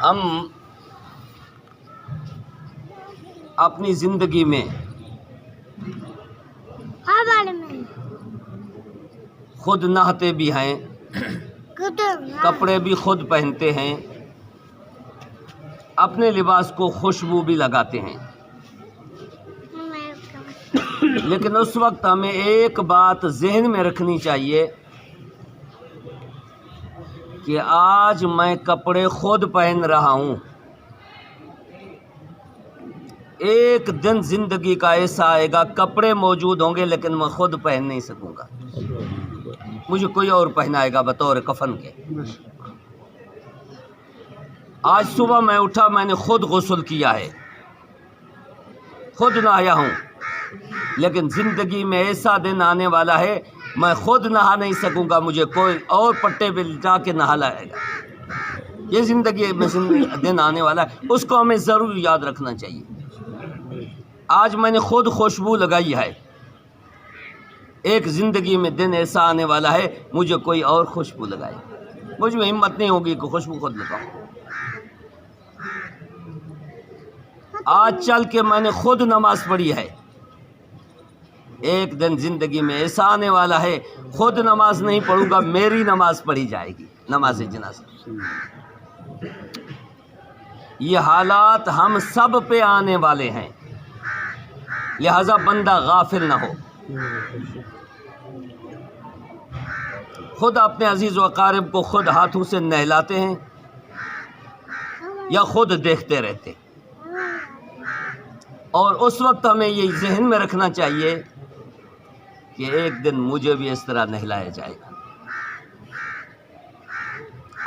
ہم اپنی زندگی میں خود نہاتے بھی ہیں، کپڑے بھی خود پہنتے ہیں، اپنے لباس کو خوشبو بھی لگاتے ہیں، لیکن اس وقت ہمیں ایک بات ذہن میں رکھنی چاہیے کہ آج میں کپڑے خود پہن رہا ہوں، ایک دن زندگی کا ایسا آئے گا کپڑے موجود ہوں گے لیکن میں خود پہن نہیں سکوں گا، مجھے کوئی اور پہنائے گا بطور کفن کے۔ آج صبح میں اٹھا، میں نے خود غسل کیا ہے، خود نہایا ہوں، لیکن زندگی میں ایسا دن آنے والا ہے میں خود نہا نہیں سکوں گا، مجھے کوئی اور پٹے پہ جا کے نہا لائے گا۔ یہ زندگی میں دن آنے والا ہے، اس کو ہمیں ضرور یاد رکھنا چاہیے۔ آج میں نے خود خوشبو لگائی ہے، ایک زندگی میں دن ایسا آنے والا ہے مجھے کوئی اور خوشبو لگائے، مجھ میں ہمت نہیں ہوگی کہ خوشبو خود لگاؤں۔ آج چل کے میں نے خود نماز پڑھی ہے، ایک دن زندگی میں ایسا آنے والا ہے خود نماز نہیں پڑھوں گا، میری نماز پڑھی جائے گی، نماز جنازہ۔ یہ حالات ہم سب پہ آنے والے ہیں، لہذا بندہ غافل نہ ہو، خود اپنے عزیز و اقارب کو خود ہاتھوں سے نہلاتے ہیں یا خود دیکھتے رہتے، اور اس وقت ہمیں یہ ذہن میں رکھنا چاہیے کہ ایک دن مجھے بھی اس طرح نہلایا جائے گا۔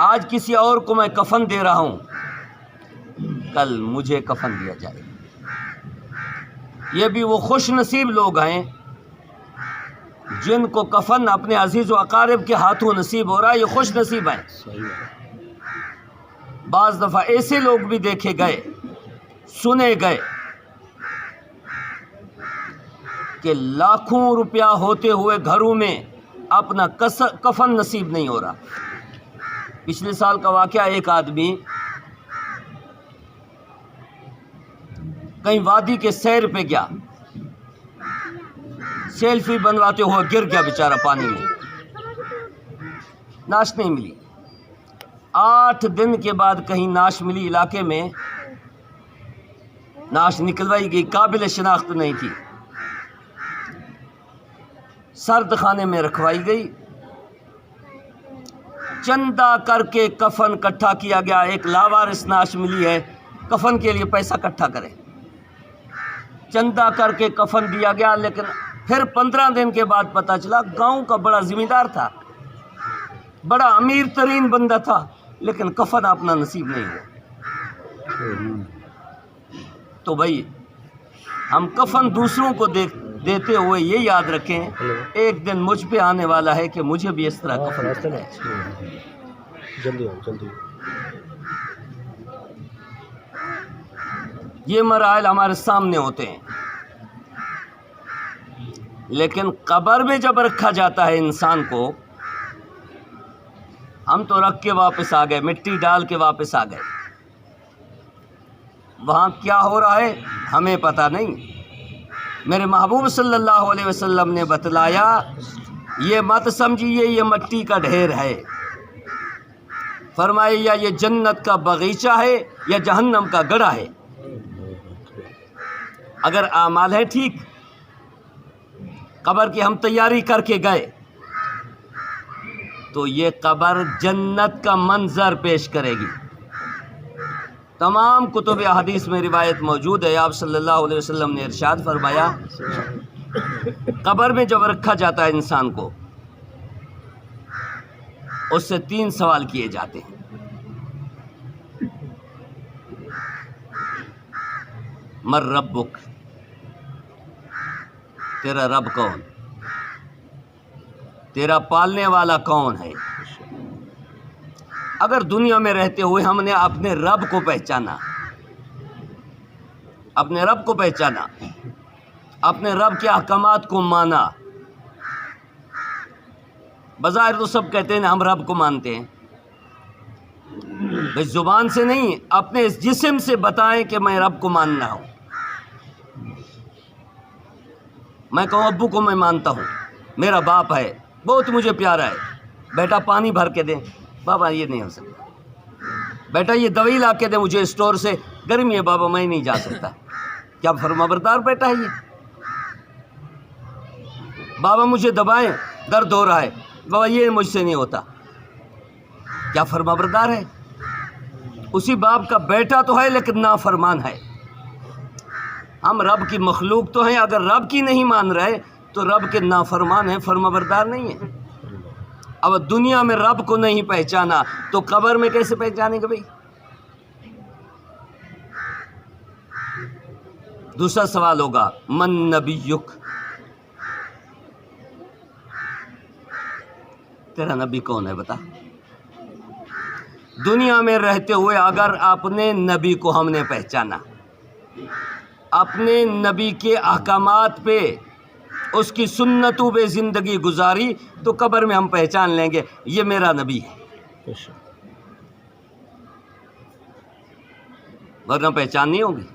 آج کسی اور کو میں کفن دے رہا ہوں، کل مجھے کفن دیا جائے گا۔ یہ بھی وہ خوش نصیب لوگ ہیں جن کو کفن اپنے عزیز و اقارب کے ہاتھوں نصیب ہو رہا ہے، یہ خوش نصیب ہیں۔ بعض دفعہ ایسے لوگ بھی دیکھے گئے، سنے گئے کہ لاکھوں روپیہ ہوتے ہوئے گھروں میں اپنا کفن نصیب نہیں ہو رہا۔ پچھلے سال کا واقعہ، ایک آدمی کہیں وادی کے سیر پہ گیا، سیلفی بنواتے ہوئے گر گیا بیچارہ پانی میں، ناش نہیں ملی۔ 8 دن کے بعد کہیں ناش ملی، علاقے میں ناش نکلوائی گئی، قابل شناخت نہیں تھی، سرد خانے میں رکھوائی گئی، چندہ کر کے کفن کٹھا کیا گیا۔ ایک لاوارث ناش ملی ہے، کفن کے لیے پیسہ کٹھا کرے، چندہ کر کے کفن دیا گیا، لیکن پھر 15 دن کے بعد پتہ چلا گاؤں کا بڑا ذمہ دار تھا، بڑا امیر ترین بندہ تھا، لیکن کفن اپنا نصیب نہیں ہوا۔ تو بھائی ہم کفن دوسروں کو دیتے ہوئے یہ یاد رکھیں ایک دن مجھ پہ آنے والا ہے کہ مجھے بھی اس طرح کفن کرنا ہے۔ جلدی۔ یہ مراحل ہمارے سامنے ہوتے ہیں، لیکن قبر میں جب رکھا جاتا ہے انسان کو، ہم تو رکھ کے واپس آ گئے، مٹی ڈال کے واپس آ گئے، وہاں کیا ہو رہا ہے ہمیں پتہ نہیں۔ میرے محبوب صلی اللہ علیہ وسلم نے بتلایا، یہ مت سمجھیے یہ مٹی کا ڈھیر ہے، فرمایا یا یہ جنت کا باغیچہ ہے یا جہنم کا گڑھا ہے۔ اگر اعمال ہے ٹھیک، قبر کی ہم تیاری کر کے گئے تو یہ قبر جنت کا منظر پیش کرے گی۔ تمام کتب احادیث میں روایت موجود ہے، آپ صلی اللہ علیہ وسلم نے ارشاد فرمایا، قبر میں جب رکھا جاتا ہے انسان کو، اس سے 3 سوال کیے جاتے ہیں۔ مر ربک، تیرا رب کون، تیرا پالنے والا کون ہے۔ اگر دنیا میں رہتے ہوئے ہم نے اپنے رب کو پہچانا، اپنے رب کے احکامات کو مانا، بظاہر تو سب کہتے ہیں ہم رب کو مانتے ہیں، بھائی زبان سے نہیں، اپنے اس جسم سے بتائیں کہ میں رب کو ماننا ہوں. میں کہوں ابو کو میں مانتا ہوں، میرا باپ ہے، بہت مجھے پیارا ہے. بیٹا پانی بھر کے دیں، بابا یہ نہیں ہو سکتا. بیٹا یہ دوائی لا کے دیں مجھے اسٹور سے، گرمی ہے بابا میں نہیں جا سکتا. کیا فرمانبردار بیٹا ہے یہ؟ بابا مجھے دبائیں، درد ہو رہا ہے، بابا یہ مجھ سے نہیں ہوتا. کیا فرمانبردار ہے؟ اسی باپ کا بیٹا تو ہے لیکن نافرمان ہے. ہم رب کی مخلوق تو ہیں، اگر رب کی نہیں مان رہے تو رب کے نافرمان ہیں، فرمانبردار نہیں ہیں. اب دنیا میں رب کو نہیں پہچانا تو قبر میں کیسے پہچانیں گے بھائی؟ دوسرا سوال ہوگا من نبیک، تیرا نبی کون ہے بتا؟ دنیا میں رہتے ہوئے اگر اپنے نبی کو ہم نے پہچانا، اپنے نبی کے احکامات پہ، اس کی سنتوں پہ زندگی گزاری تو قبر میں ہم پہچان لیں گے یہ میرا نبی ہے، ورنہ پہچان نہیں ہوگی.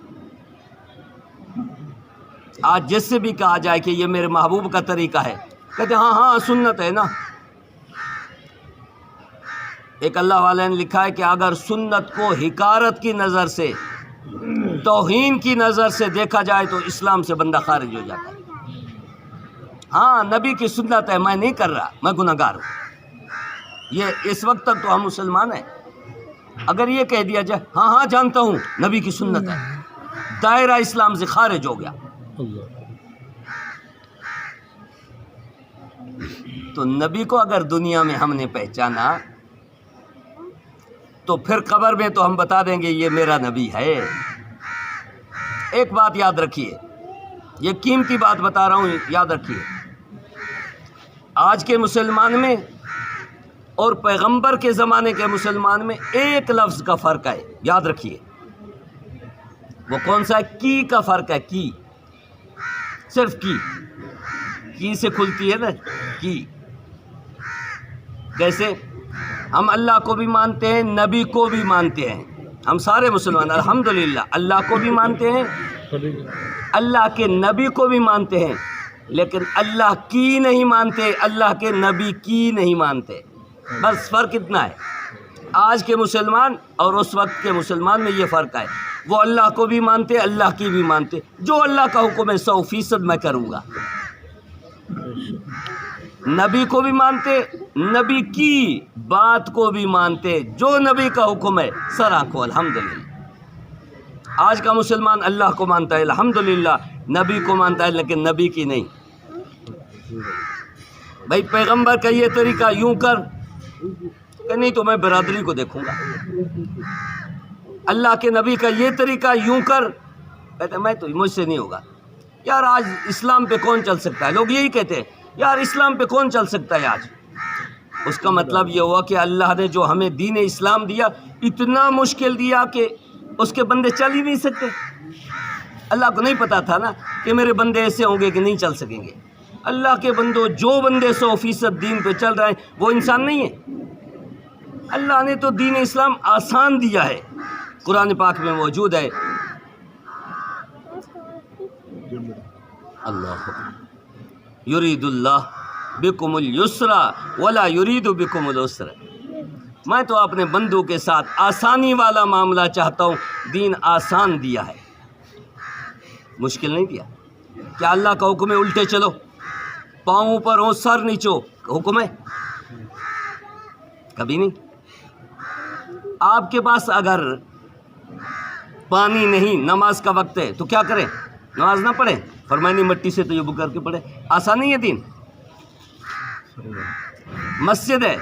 آج جس سے بھی کہا جائے کہ یہ میرے محبوب کا طریقہ ہے، کہتے ہاں ہاں سنت ہے نا. ایک اللہ والے نے لکھا ہے کہ اگر سنت کو حقارت کی نظر سے، توہین کی نظر سے دیکھا جائے تو اسلام سے بندہ خارج ہو جاتا ہے. ہاں نبی کی سنت ہے، میں نہیں کر رہا، میں گنہگار ہوں. یہ اس وقت تک تو ہم مسلمان ہیں. اگر یہ کہہ دیا جائے ہاں ہاں جانتا ہوں نبی کی سنت ہے، دائرہ اسلام سے خارج ہو گیا. تو نبی کو اگر دنیا میں ہم نے پہچانا تو پھر قبر میں تو ہم بتا دیں گے یہ میرا نبی ہے. ایک بات یاد رکھیے، یہ قیمتی بات بتا رہا ہوں، یاد رکھیے. آج کے مسلمان میں اور پیغمبر کے زمانے کے مسلمان میں ایک لفظ کا فرق ہے، یاد رکھیے. وہ کون سا ہے؟ کی کا فرق ہے. کی، صرف کی سے کھلتی ہے نا کی. کیسے؟ ہم اللہ کو بھی مانتے ہیں، نبی کو بھی مانتے ہیں. ہم سارے مسلمان الحمدللہ اللہ کو بھی مانتے ہیں، اللہ کے نبی کو بھی مانتے ہیں، لیکن اللہ کی نہیں مانتے، اللہ کے نبی کی نہیں مانتے. بس فرق اتنا ہے. آج کے مسلمان اور اس وقت کے مسلمان میں یہ فرق ہے. وہ اللہ کو بھی مانتے، اللہ کی بھی مانتے. جو اللہ کا حکم ہے 100% میں کروں گا. نبی کو بھی مانتے، نبی کی بات کو بھی مانتے. جو نبی کا حکم ہے سر آنکھوں الحمدللہ. آج کا مسلمان اللہ کو مانتا ہے الحمدللہ، نبی کو مانتا ہے لیکن نبی کی نہیں. بھائی پیغمبر کا یہ طریقہ یوں کر کہ نہیں تو میں برادری کو دیکھوں گا. اللہ کے نبی کا یہ طریقہ یوں کر، کہتے میں تو مجھ سے نہیں ہوگا. یار آج اسلام پہ کون چل سکتا ہے؟ لوگ یہی کہتے ہیں یار اسلام پہ کون چل سکتا ہے آج. اس کا مطلب یہ ہوا کہ اللہ نے جو ہمیں دین اسلام دیا اتنا مشکل دیا کہ اس کے بندے چل ہی نہیں سکتے. اللہ کو نہیں پتا تھا نا کہ میرے بندے ایسے ہوں گے کہ نہیں چل سکیں گے. اللہ کے بندوں، جو بندے 100% دین پہ چل رہے ہیں وہ انسان نہیں ہے. اللہ نے تو دین اسلام آسان دیا ہے، قرآن پاک میں موجود ہے. اللہ یرید اللہ بکم اليسر ولا یرید بکم العسر. میں تو اپنے بندوں کے ساتھ آسانی والا معاملہ چاہتا ہوں. دین آسان دیا ہے، مشکل نہیں دیا. کیا اللہ کا حکم ہے الٹے چلو، پاؤں اوپر ہو سر نیچو؟ حکم ہے؟ کبھی نہیں. آپ کے پاس اگر پانی نہیں، نماز کا وقت ہے تو کیا کریں؟ نماز نہ پڑھیں؟ فرمایا نہیں مٹی سے طیب کر کے پڑھیں. آسان نہیں ہے دین. مسجد ہے،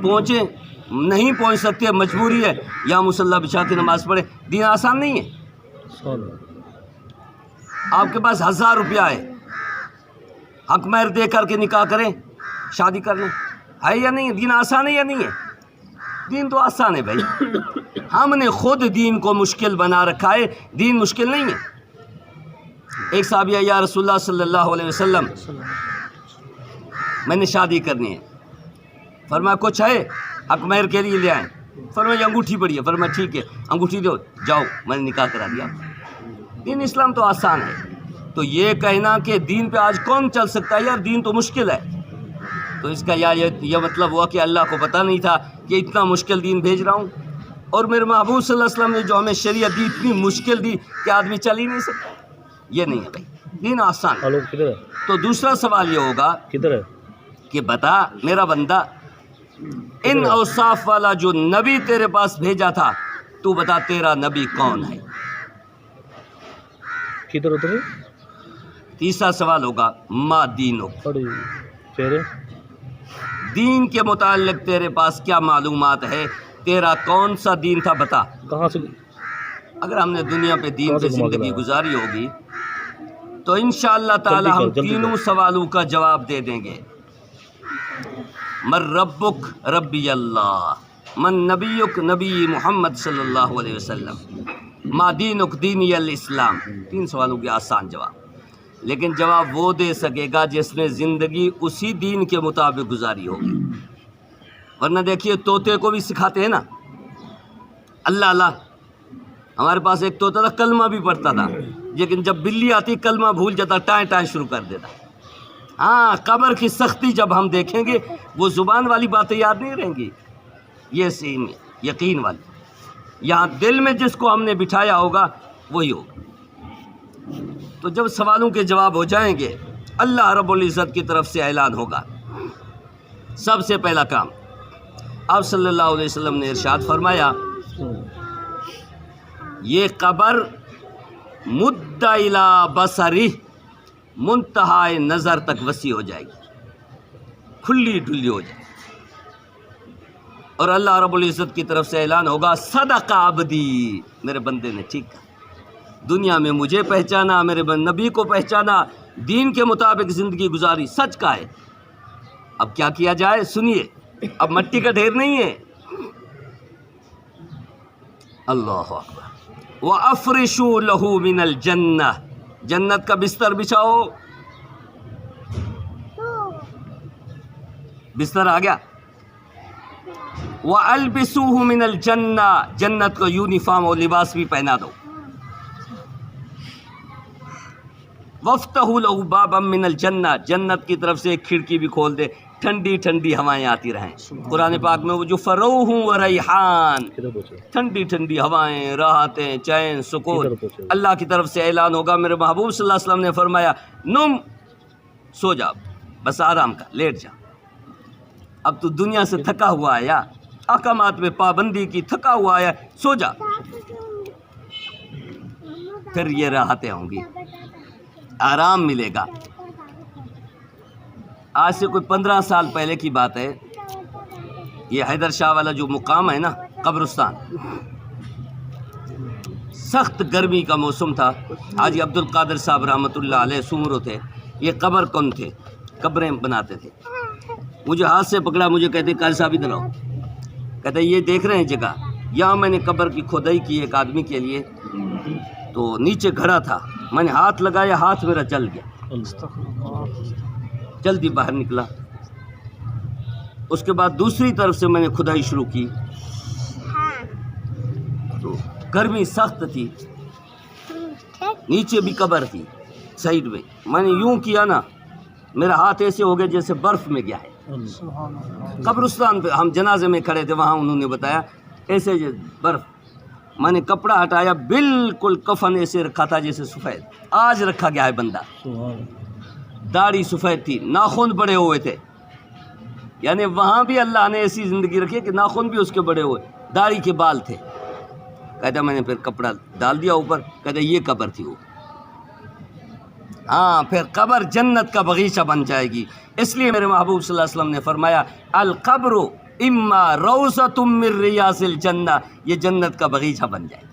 پہنچیں، نہیں پہنچ سکتے، مجبوری ہے، یا مصلی بچھا کے نماز پڑھیں. دین آسان نہیں ہے. آپ کے پاس 1000 روپیہ ہے، حق مہر دے کر کے نکاح کریں، شادی کر لیں، ہے یا نہیں؟ دین آسان ہے یا نہیں ہے؟ دین تو آسان ہے بھائی. ہم نے خود دین کو مشکل بنا رکھا ہے. دین مشکل نہیں ہے. ایک صحابی ہے، یا رسول اللہ صلی اللہ علیہ وسلم میں نے شادی کرنی ہے. فرمایا کچھ ہے؟ حق مہر کے لیے لے آئیں. فرمایا انگوٹھی پڑی ہے، فرمایا ٹھیک ہے انگوٹھی دو، جاؤ میں نے نکاح کرا دیا۔ دین اسلام تو آسان ہے۔ تو یہ کہنا کہ دین پہ آج کون چل سکتا ہے، یار دین تو مشکل ہے، تو اس کا یہ مطلب ہوا کہ اللہ کو پتہ نہیں تھا کہ اتنا مشکل دین بھیج رہا ہوں، اور میرے محبوب صلی اللہ علیہ وسلم نے جو ہمیں شریعت دی اتنی مشکل دی کہ آدمی چل ہی نہیں سکتا۔ یہ نہیں ہے بھائی، دین آسان ہے۔ تو دوسرا سوال یہ ہوگا کہ بتا میرا بندہ، ان اوصاف والا جو نبی تیرے پاس بھیجا تھا، تو بتا تیرا نبی کون ہے؟ تیسرا سوال ہوگا ما دینک، دین کے متعلق تیرے پاس کیا معلومات ہے، تیرا کون سا دین تھا بتا۔ کہاں سے؟ اگر ہم نے دنیا پہ دین پہ زندگی گزاری ہوگی تو انشاءاللہ تعالی ہم تینوں سوالوں کا جواب دے دیں گے۔ من ربک ربی اللہ، من نبیک نبی محمد صلی اللہ علیہ وسلم، ما دینک دینی الاسلام، تین سوالوں کے آسان جواب۔ لیکن جواب وہ دے سکے گا جس نے زندگی اسی دین کے مطابق گزاری ہوگی، ورنہ دیکھیے طوطے کو بھی سکھاتے ہیں نا اللہ اللہ۔ ہمارے پاس ایک طوطا تھا، کلمہ بھی پڑھتا تھا، لیکن جب بلی آتی کلمہ بھول جاتا، ٹائیں ٹائیں شروع کر دیتا۔ ہاں، قبر کی سختی جب ہم دیکھیں گے وہ زبان والی باتیں یاد نہیں رہیں گی، یہ سیم یقین والی، یہاں دل میں جس کو ہم نے بٹھایا ہوگا وہی ہوگا۔ تو جب سوالوں کے جواب ہو جائیں گے، اللہ رب العزت کی طرف سے اعلان ہوگا۔ سب سے پہلا کام، آپ صلی اللہ علیہ وسلم نے ارشاد فرمایا، یہ قبر مد الی بصری، منتہائے نظر تک وسیع ہو جائے گی، کھلی ڈلی ہو جائے گی، اور اللہ رب العزت کی طرف سے اعلان ہوگا صدق عبدی، میرے بندے نے ٹھیک کہا، دنیا میں مجھے پہچانا، میرے نبی کو پہچانا، دین کے مطابق زندگی گزاری، سچ کا ہے۔ اب کیا کیا جائے سنیے، اب مٹی کا ڈھیر نہیں ہے۔ اللہ اکبر، وَأَفْرِشُوا لَهُ مِنَ الْجَنَّةِ، جنت کا بستر بچھاؤ، بستر آ گیا۔ وَأَلْبِسُوهُ مِنَ الْجَنَّةِ، جنت کو یونیفارم اور لباس بھی پہنا دو۔ وَافْتَحُوا لَهُ بَابًا مِنَ الْجَنَّةِ، جنت کی طرف سے ایک کھڑکی بھی کھول دے، ٹھنڈی ٹھنڈی ہوائیں آتی رہیں۔ قرآن پاک میں وہ جو فروح و ریحان، ٹھنڈی ٹھنڈی ہوائیں، راحتیں، چین، سکون، اللہ کی طرف سے اعلان ہوگا۔ میرے محبوب صلی اللہ علیہ وسلم نے فرمایا، نم، سو جا، بس آرام کا، لیٹ جا، اب تو دنیا سے تھکا ہوا آیا، احکامات میں پابندی کی تھکا ہوا آیا، سو جا، پھر یہ راحتیں ہوں گی، آرام ملے گا۔ آج سے کوئی 15 سال پہلے کی بات ہے، یہ حیدر شاہ والا جو مقام ہے نا قبرستان، سخت گرمی کا موسم تھا، حاجی عبد القادر صاحب رحمۃ اللہ علیہ سومرو تھے، یہ قبر کن تھے، قبریں بناتے تھے۔ مجھے ہاتھ سے پکڑا، مجھے کہتے قاری صاحب ادھر آؤ، کہتے یہ دیکھ رہے ہیں جگہ، یہاں میں نے قبر کی کھدائی کی ایک آدمی کے لیے، تو نیچے گھڑا تھا، میں نے ہاتھ لگایا، ہاتھ میرا جل گیا، جلدی باہر نکلا۔ اس کے بعد دوسری طرف سے میں نے کھدائی شروع کی، تو گرمی سخت تھی، نیچے بھی قبر تھی سائڈ میں، میں نے یوں کیا نا، میرا ہاتھ ایسے ہو گیا جیسے برف میں گیا ہے۔ قبرستان پہ ہم جنازے میں کھڑے تھے، وہاں انہوں نے بتایا ایسے برف، میں نے کپڑا ہٹایا، بالکل کفن ایسے رکھا تھا جیسے سفید، آج رکھا گیا ہے بندہ، داڑھی سفید تھی، ناخن بڑے ہوئے تھے، یعنی وہاں بھی اللہ نے ایسی زندگی رکھی کہ ناخن بھی اس کے بڑے ہوئے، داڑھی کے بال تھے۔ کہتا میں نے پھر کپڑا ڈال دیا اوپر، کہتا یہ قبر تھی وہ۔ ہاں، پھر قبر جنت کا باغیچہ بن جائے گی۔ اس لیے میرے محبوب صلی اللہ علیہ وسلم نے فرمایا، القبر اما روضۃ من ریاض الجنہ، یہ جنت کا باغیچہ بن جائے گی۔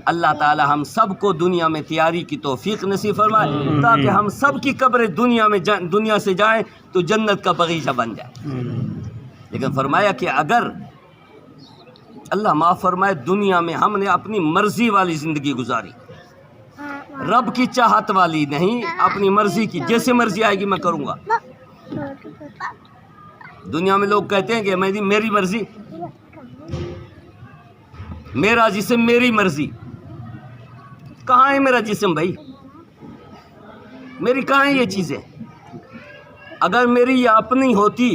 اللہ تعالی ہم سب کو دنیا میں تیاری کی توفیق نصیب فرمائے، تاکہ ہم سب کی قبریں دنیا سے جائیں تو جنت کا باغیچہ بن جائے۔ لیکن فرمایا کہ اگر اللہ معاف فرمائے دنیا میں ہم نے اپنی مرضی والی زندگی گزاری، رب کی چاہت والی نہیں، اپنی مرضی کی، جیسے مرضی آئے گی میں کروں گا۔ دنیا میں لوگ کہتے ہیں کہ میری مرضی، میرا جسم میری مرضی. کہاں ہے میرا جسم بھائی؟ میری کہاں ہے یہ چیزیں؟ اگر میری یہ اپنی ہوتی،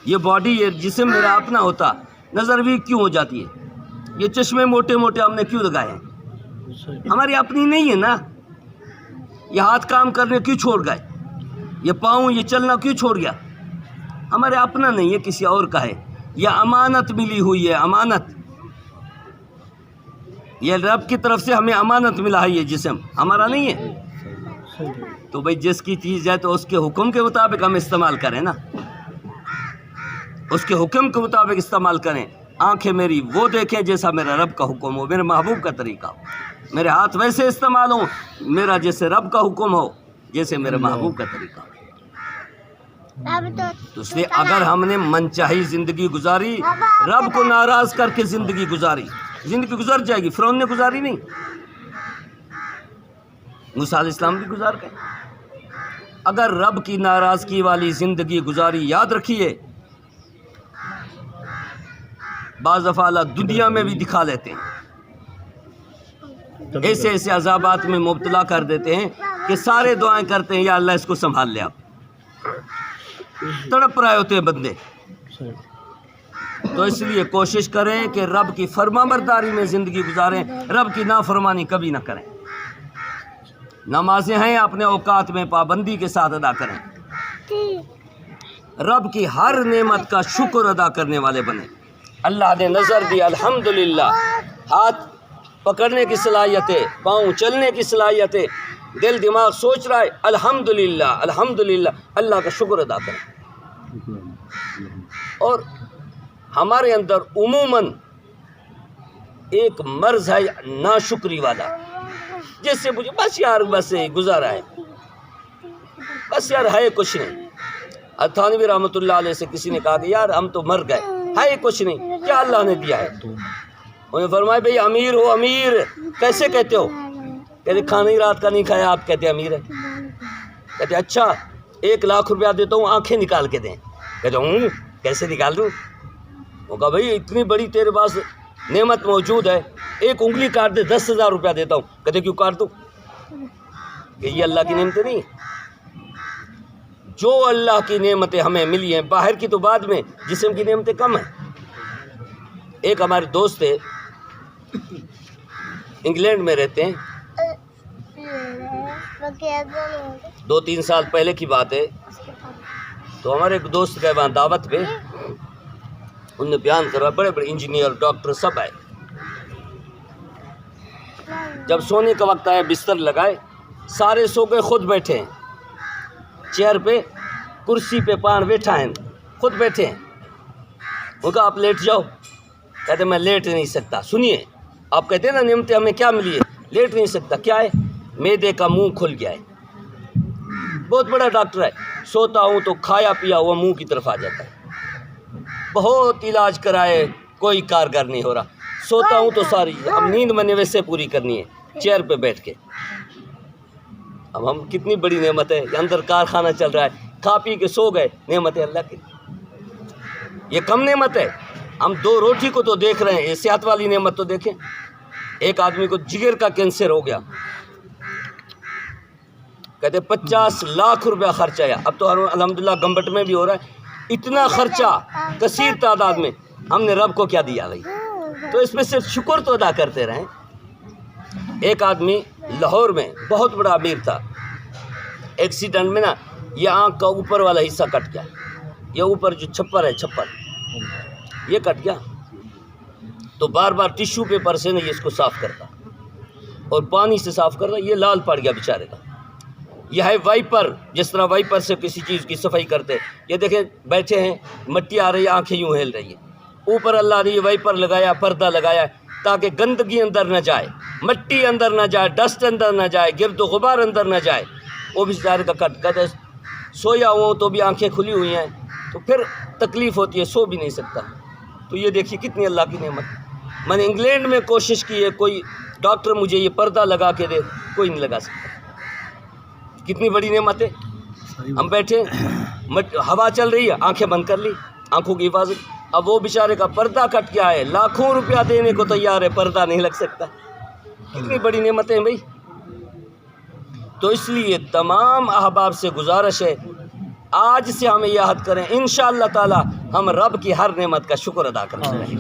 یہ باڈی یہ جسم میرا اپنا ہوتا، نظر بھی کیوں ہو جاتی ہے؟ یہ چشمے موٹے موٹے ہم نے کیوں لگائے ہیں؟ ہماری اپنی نہیں ہے نا. یہ ہاتھ کام کرنے کیوں چھوڑ گئے؟ یہ پاؤں یہ چلنا کیوں چھوڑ گیا؟ ہمارے اپنا نہیں ہے، کسی اور کا ہے. یہ امانت ملی ہوئی ہے، امانت. یہ رب کی طرف سے ہمیں امانت ملا ہے، یہ جسم ہمارا نہیں ہے. تو بھائی جس کی چیز ہے تو اس کے حکم کے مطابق ہم استعمال کریں نا، اس کے حکم کے مطابق استعمال کریں. آنکھیں میری وہ دیکھیں جیسا میرا رب کا حکم ہو، میرے محبوب کا طریقہ ہو. میرے ہاتھ ویسے استعمال ہوں میرا جیسے رب کا حکم ہو، جیسے میرے محبوب کا طریقہ ہو. تو اس لیے اگر ہم نے من چاہی زندگی گزاری، رب کو ناراض کر کے زندگی گزاری، زندگی گزر جائے گی. فرعون نے گزاری نہیں، موسیٰ علیہ السلام بھی گزار گئے. اگر رب کی ناراضگی والی زندگی گزاری، یاد رکھیے بعض دفعہ اللہ دنیا میں بھی دکھا لیتے ہیں، ایسے ایسے عذابات میں مبتلا کر دیتے ہیں کہ سارے دعائیں کرتے ہیں یا اللہ اس کو سنبھال لے. آپ تڑپ رہے ہوتے ہیں بندے. تو اس لیے کوشش کریں کہ رب کی فرما برداری میں زندگی گزاریں، رب کی نافرمانی کبھی نہ کریں. نمازیں ہیں اپنے اوقات میں پابندی کے ساتھ ادا کریں. رب کی ہر نعمت کا شکر ادا کرنے والے بنیں. اللہ نے نظر دی، الحمدللہ. ہاتھ پکڑنے کی صلاحیتیں، پاؤں چلنے کی صلاحیتیں، دل دماغ سوچ رہا ہے، الحمدللہ الحمدللہ. اللہ کا شکر ادا کریں. اور ہمارے اندر عموماً ایک مرض ہے ناشکری والا، جس سے مجھے بس یار بس گزارا ہے، بس یار ہے کچھ نہیں. تھانوی رحمۃ اللہ علیہ سے کسی نے کہا کہ یار ہم تو مر گئے، ہے کچھ نہیں، کیا اللہ نے دیا ہے؟ انہیں فرمایا بھئی امیر ہو، امیر کیسے کہتے ہو؟ کہتے کھانا ہی رات کا نہیں کھایا، آپ کہتے امیر ہے. کہتے اچھا 1,00,000 روپیہ دیتا ہوں، آنکھیں نکال کے دیں. کہتے ہوں کیسے نکال دوں؟ وہ کہا بھئی اتنی بڑی تیرے پاس نعمت موجود ہے، ایک انگلی کاٹ دے 10,000 روپیہ دیتا ہوں. کہتے کیوں کاٹ دوں؟ کہ یہ اللہ کی نعمتیں نہیں. جو اللہ کی نعمتیں ہمیں ملی ہیں، باہر کی تو بعد میں، جسم کی نعمتیں کم ہیں. ایک ہمارے دوست تھے، انگلینڈ میں رہتے ہیں. 2-3 سال پہلے کی بات ہے. تو ہمارے ایک دوست گئے وہاں دعوت پہ، انہوں نے بیان کرا، بڑے بڑے انجینئر ڈاکٹر سب آئے. جب سونے کا وقت آیا بستر لگائے، سارے سو گئے، خود بیٹھے ہیں چیئر پہ، کرسی پہ پان بیٹھا ہے، خود بیٹھے ہیں. وہ کہا آپ لیٹ جاؤ. کہتے میں لیٹ نہیں سکتا. سنیے، آپ کہتے ہیں نا نعمتیں ہمیں کیا ملی ہے، لیٹ نہیں سکتا. کیا ہے؟ معدے کا منہ کھل گیا ہے. بہت بڑا ڈاکٹر ہے. سوتا ہوں تو کھایا پیا ہوا منہ کی طرف آ جاتا ہے. بہت علاج کرائے، کوئی کارگر نہیں ہو رہا. سوتا ہوں تو ساری اب نیند میں نے ویسے پوری کرنی ہے چیئر پہ بیٹھ کے. اب ہم کتنی بڑی نعمت ہے، اندر کارخانہ چل رہا ہے، کھا پی کے سو گئے. نعمت ہے اللہ کی، یہ کم نعمت ہے. ہم 2 روٹی کو تو دیکھ رہے ہیں، یہ صحت والی نعمت تو دیکھیں. ایک آدمی کو جگر کا کینسر ہو گیا، کہتے 50 لاکھ روپیہ خرچ آیا. اب تو الحمدللہ گمبٹ میں بھی ہو رہا ہے. اتنا خرچہ کثیر تعداد میں، ہم نے رب کو کیا دیا بھائی؟ تو اس میں صرف شکر تو ادا کرتے رہیں. ایک آدمی لاہور میں بہت بڑا امیر تھا، ایکسیڈنٹ میں نا یہ آنکھ کا اوپر والا حصہ کٹ گیا، یہ اوپر جو چھپر ہے، چھپر یہ کٹ گیا. تو بار بار ٹیشو پیپر سے نہیں اس کو صاف کرتا اور پانی سے صاف کرتا، یہ لال پڑ گیا بیچارے کا. یہ ہے وائپر، جس طرح وائپر سے کسی چیز کی صفائی کرتے. یہ دیکھیں بیٹھے ہیں، مٹی آ رہی ہے، آنکھیں یوں ہل رہی ہے. اوپر اللہ نے یہ وائپر لگایا، پردہ لگایا تاکہ گندگی اندر نہ جائے، مٹی اندر نہ جائے، ڈسٹ اندر نہ جائے، گرد و غبار اندر نہ جائے. وہ بھی بیچارے کا کٹ کہتے سویا ہوا تو بھی آنکھیں کھلی ہوئی ہیں، تو پھر تکلیف ہوتی ہے، سو بھی نہیں سکتا. تو یہ دیکھیے کتنی اللہ کی نعمت. میں نے انگلینڈ میں کوشش کی ہے، کوئی ڈاکٹر مجھے یہ پردہ لگا کے دے، کوئی نہیں لگا سکتا. کتنی بڑی نعمت ہے. ہم بیٹھے، ہوا چل رہی ہے، آنکھیں بند کر لی، آنکھوں کی حفاظت. اب وہ بیچارے کا پردہ کٹ گیا ہے، لاکھوں روپیہ دینے کو تیار ہے، پردہ نہیں لگ سکتا۔ کتنی بڑی نعمتیں ہیں بھائی۔ تو اس لیے تمام احباب سے گزارش ہے، آج سے ہمیں یہ عہد کریں انشاءاللہ تعالی ہم رب کی ہر نعمت کا شکر ادا کرتے رہیں گے،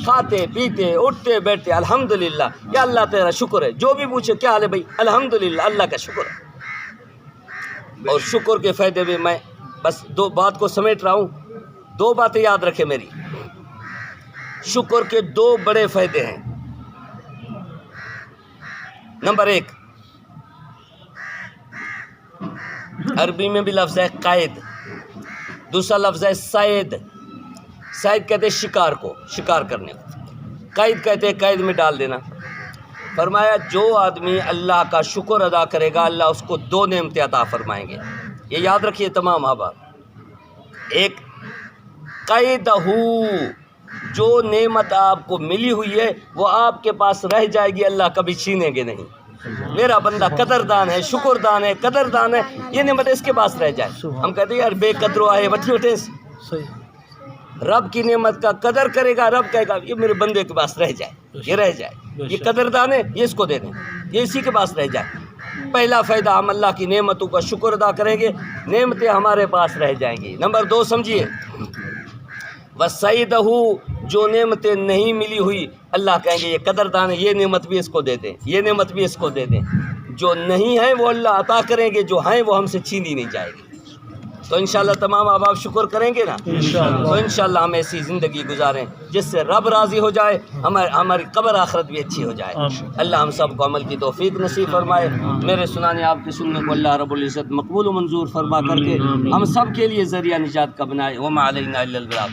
کھاتے پیتے اٹھتے بیٹھتے الحمدللہ، یا اللہ تیرا شکر ہے، جو بھی پوچھے کیا حال ہے بھائی، الحمدللہ اللہ کا شکر ہے۔ اور شکر کے فائدے میں بس دو بات کو سمیٹ رہا ہوں، دو باتیں یاد رکھیں میری۔ شکر کے دو بڑے فائدے ہیں۔ نمبر 1، عربی میں بھی لفظ ہے قائد، دوسرا لفظ ہے سید۔ سید کہتے ہیں شکار کو، شکار کرنے کو، قائد کہتے ہیں قید میں ڈال دینا۔ فرمایا جو آدمی اللہ کا شکر ادا کرے گا اللہ اس کو 2 نعمتیں عطا فرمائیں گے، یہ یاد رکھیے تمام احباب۔ ایک قیدہ، جو نعمت آپ کو ملی ہوئی ہے وہ آپ کے پاس رہ جائے گی، اللہ کبھی چھینیں گے نہیں۔ میرا بندہ قدردان ہے، شکردان ہے، قدردان ہے، یہ نعمت اس کے پاس رہ جائے۔ ہم کہتے ہیں یار بے قدر آئے وٹھی وٹھے، رب کی نعمت کا قدر کرے گا، رب کہے گا یہ میرے بندے کے پاس رہ جائے، یہ رہ جائے، یہ قدردان ہے، یہ اس کو دے دیں، یہ اسی کے پاس رہ جائے۔ پہلا فائدہ، ہم اللہ کی نعمتوں کا شکر ادا کریں گے، نعمتیں ہمارے پاس رہ جائیں گی۔ نمبر 2 سمجھیے، وَسَيْدَهُ، جو نعمتیں نہیں ملی ہوئی اللہ کہیں گے یہ قدردان ہے، یہ نعمت بھی اس کو دے دیں، یہ نعمت بھی اس کو دے دیں۔ جو نہیں ہیں وہ اللہ عطا کریں گے، جو ہیں وہ ہم سے چھینی نہیں جائے گی۔ تو انشاءاللہ تمام احباب شکر کریں گے نا، تو انشاءاللہ ہم ایسی زندگی گزاریں جس سے رب راضی ہو جائے، ہماری قبر آخرت بھی اچھی ہو جائے۔ اللہ ہم سب کو عمل کی توفیق نصیب فرمائے، میرے سنانے آپ کے سننے کو اللہ رب العزت مقبول و منظور فرما کر کے ہم سب کے لیے ذریعہ نجات کا بنائے۔ وما علینا الا البلاغ۔